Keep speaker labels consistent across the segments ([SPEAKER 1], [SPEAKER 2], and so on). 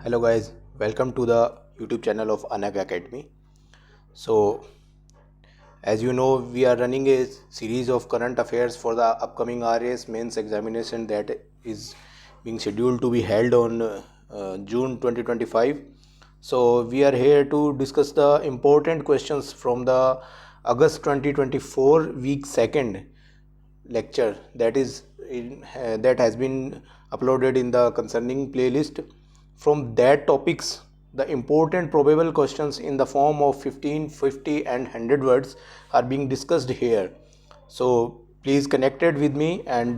[SPEAKER 1] Hello guys, welcome to the YouTube channel of Anag Academy. So, as you know, we are running a series of current affairs for the upcoming RAS mains examination that is being scheduled to be held on June 2025. So, we are here to discuss the important questions from the August 2024 week second lecture that has been uploaded in the concerning playlist. From that topics, the important probable questions in the form of 15, 50 and 100 words are being discussed here. So please connected with me and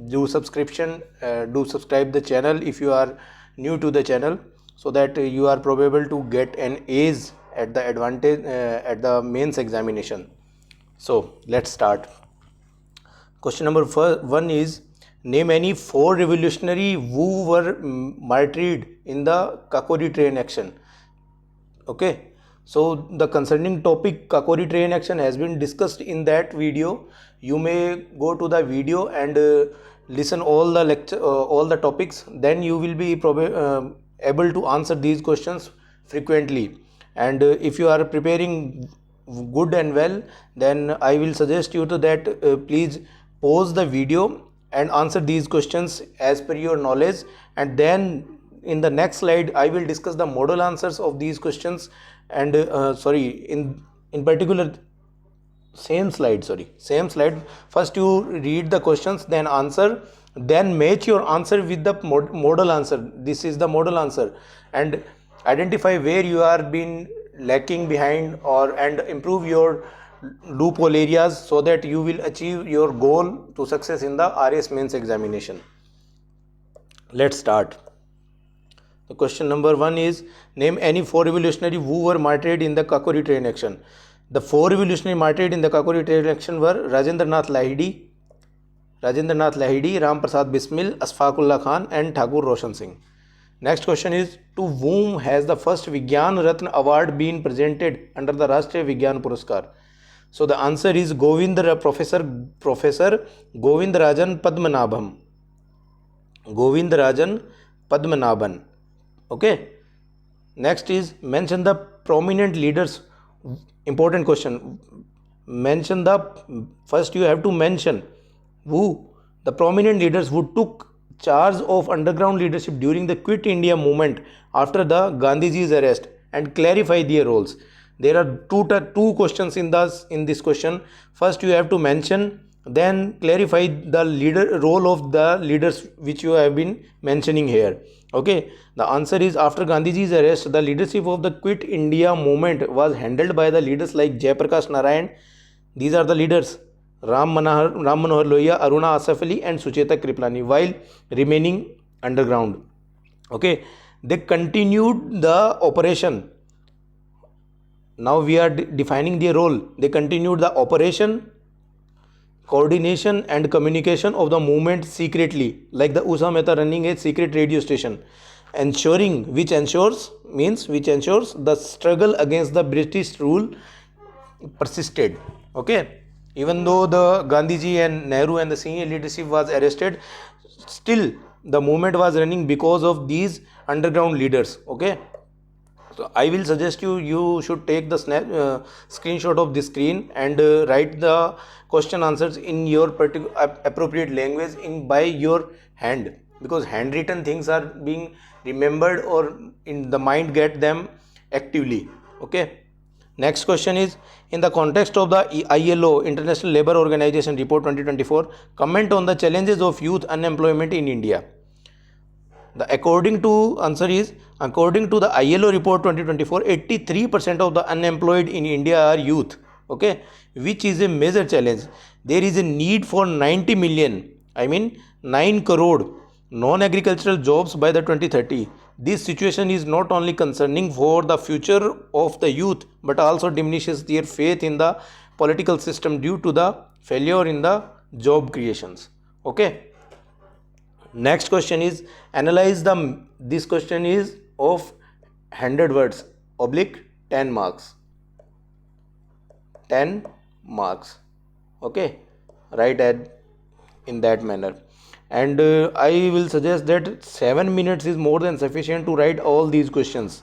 [SPEAKER 1] do subscribe the channel if you are new to the channel, so that you are probable to get an A's at the advantage at the mains examination. So let's start. Question number one is, name any four revolutionary who were martyred in the Kakori train action. Okay, so the concerning topic Kakori train action has been discussed in that video. You may go to the video and listen all the lecture, all the topics. Then you will be able to answer these questions frequently. And if you are preparing good and well, then I will suggest you to that please pause the video and answer these questions as per your knowledge, and then in the next slide I will discuss the model answers of these questions. And in particular, same slide. First you read the questions, then answer, then match your answer with the model answer. This is the model answer, and identify where you are been lacking behind and improve your loophole areas, so that you will achieve your goal to success in the RS mains examination. Let's start. The question number one is, name any four revolutionary who were martyred in the Kakori train action. The four revolutionary martyred in the Kakori train action were Rajendra Nath Lahidi, Ram Prasad Bismil, Asfaqullah Khan and Thakur Roshan Singh. Next question is, to whom has the first Vigyan Ratna award been presented under the Rashtriya Vigyan Puraskar? So the answer is Professor Govindarajan Padmanabhan. Okay. Next is, mention the prominent leaders. Important question. First you have to mention who the prominent leaders who took charge of underground leadership during the Quit India movement after the Gandhiji's arrest, and clarify their roles. There are two questions in this question. First you have to mention, then clarify the role of the leaders which you have been mentioning here. Okay, the answer is, after Gandhiji's arrest, the leadership of the Quit India movement was handled by the leaders like Jayaprakash Narayan. These are the leaders: Ram Manohar Lohia, Aruna Asaf Ali and Sucheta Kriplani, while remaining underground. Okay, they continued the operation. Now we are defining their role. They continued the operation, coordination and communication of the movement secretly, like the Usha Mehta running a secret radio station, which ensures the struggle against the British rule persisted. Okay, even though the Gandhiji and Nehru and the senior leadership was arrested, still the movement was running because of these underground leaders. Okay, so I will suggest you should take the screenshot of the screen and write the question answers in your appropriate language by your hand, because handwritten things are being remembered or in the mind get them actively. Okay. Next question is, in the context of the ILO, International Labour Organization Report 2024, comment on the challenges of youth unemployment in India. According to the ILO report 2024, 83% of the unemployed in India are youth. Okay, which is a major challenge. There is a need for 90 million, 9 crore non-agricultural jobs by the 2030. This situation is not only concerning for the future of the youth, but also diminishes their faith in the political system due to the failure in the job creations. Okay. Next question is, analyze this question is of 100 words oblique 10 marks. 10 marks. Okay, write in that manner. and I will suggest that 7 minutes is more than sufficient to write all these questions.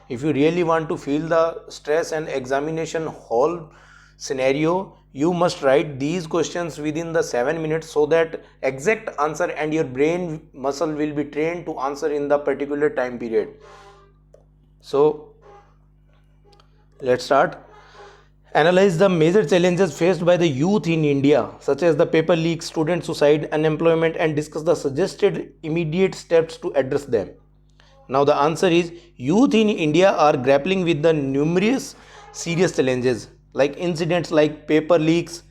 [SPEAKER 1] If you really want to feel the stress and examination whole scenario, you must write these questions within the 7 minutes, so that exact answer and your brain muscle will be trained to answer in the particular time period. So let's start. Analyze the major challenges faced by the youth in India, such as the paper leaks, student suicide, unemployment, and discuss the suggested immediate steps to address them. Now, the answer is youth in India are grappling with the numerous serious challenges like incidents like paper leaks,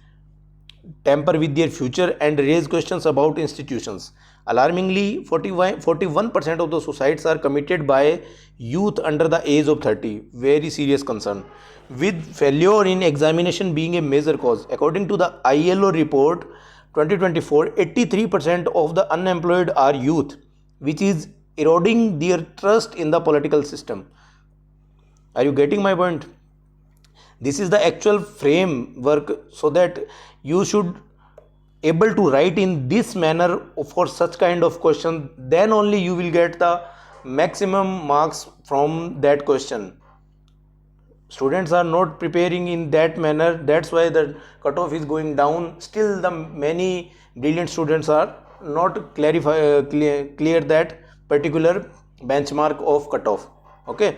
[SPEAKER 1] tamper with their future, and raise questions about institutions. Alarmingly, 41% of the suicides are committed by youth under the age of 30. Very serious concern. With failure in examination being a major cause. According to the ILO report 2024, 83% of the unemployed are youth, which is eroding their trust in the political system. Are you getting my point? This is the actual framework, so that you should able to write in this manner for such kind of question, then only you will get the maximum marks from that question. Students are not preparing in that manner, that's why the cutoff is going down. Still the many brilliant students are not clear that particular benchmark of cutoff. Okay,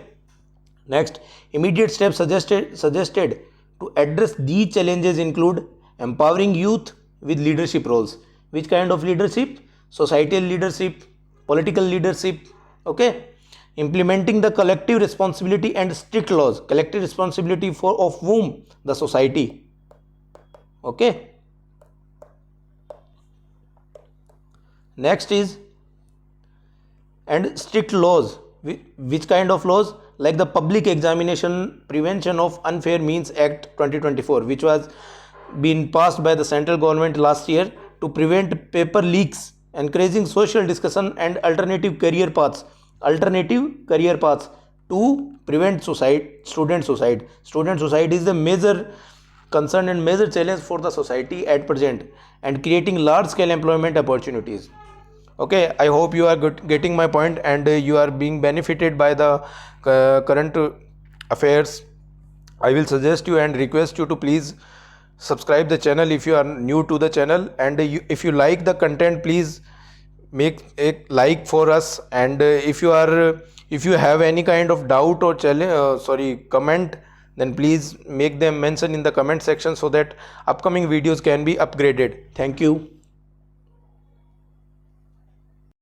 [SPEAKER 1] next, immediate steps suggested to address these challenges include empowering youth with leadership roles. Which kind of leadership? Societal leadership, political leadership. Okay, implementing the collective responsibility and strict laws. Collective responsibility for of whom? The society. Okay, next is and strict laws. Which kind of laws? Like the Public Examination Prevention of Unfair Means Act 2024, which was been passed by the central government last year to prevent paper leaks, encouraging social discussion and alternative career paths to prevent student suicide. Student suicide is the major concern and major challenge for the society at present, and creating large scale employment opportunities. Okay, I hope you are getting my point, and you are being benefited by the current affairs. I will suggest you and request you to please subscribe the channel if you are new to the channel, and if you like the content, please make a like for us. And if you have any kind of doubt or comment, then please make them mention in the comment section, so that upcoming videos can be upgraded. Thank you.